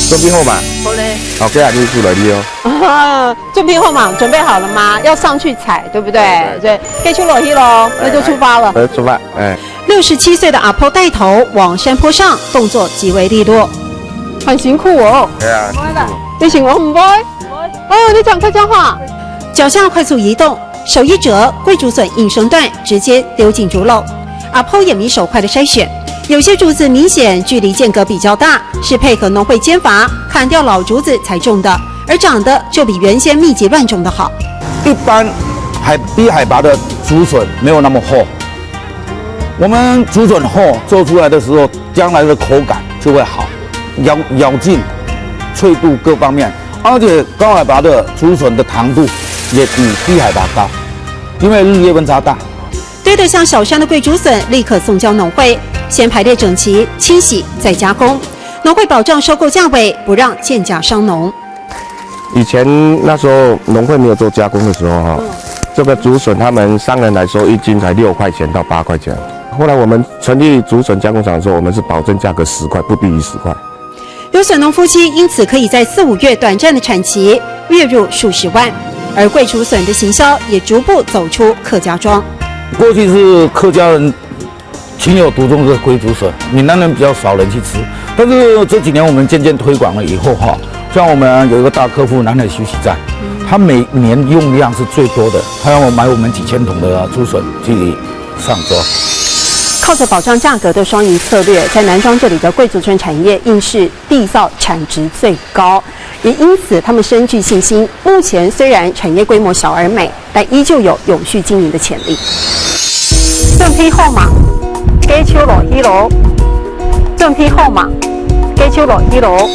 准备好嘛？好嘞。好，接下来就是来你哦。准备好嘛？准备好了吗？要上去踩，对不对？对。该出楼梯喽，那就出发了。出发，哎。67岁的阿婆带头往山坡上，动作极为利落。很辛苦哦。对啊。你辛苦唔会？哦，你讲客家话。脚下快速移动，手一折，桂竹笋应声断，直接丢进竹篓。阿婆也迷手快的筛选，有些竹子明显距离间隔比较大，是配合农会间伐砍掉老竹子才种的，而长得就比原先密集乱种的好。一般低海拔的竹笋没有那么厚，我们竹笋厚做出来的时候，将来的口感就会好，咬劲、脆度各方面，而且高海拔的竹笋的糖度也比低海拔高，因为日夜温差大。堆得像小山的桂竹笋立刻送交农会，先排列整齐、清洗，再加工。农会保障收购价位，不让贱价伤农。以前那时候农会没有做加工的时候哈，这个竹笋他们商人来收一斤才6块钱到8块钱。后来我们成立竹笋加工厂的时候，我们是保证价格10块，不低于10块。有笋农夫妻因此可以在4、5月短暂的产期月入数十万，而桂竹笋的行销也逐步走出客家庄。过去是客家人情有独钟的桂竹笋，闽南人比较少人去吃。但是这几年我们渐渐推广了以后哈，像我们有一个大客户南海休息站，他每年用量是最多的，他要买我们几千桶的竹笋去上桌。靠着保障价格的双赢策略，在南庄这里的桂竹笋产业硬是缔造产值最高，也因此他们深具信心。目前虽然产业规模小而美，但依旧有永续经营的潜力。正批后嘛，鸡手落一路，正批后嘛，鸡手落一路。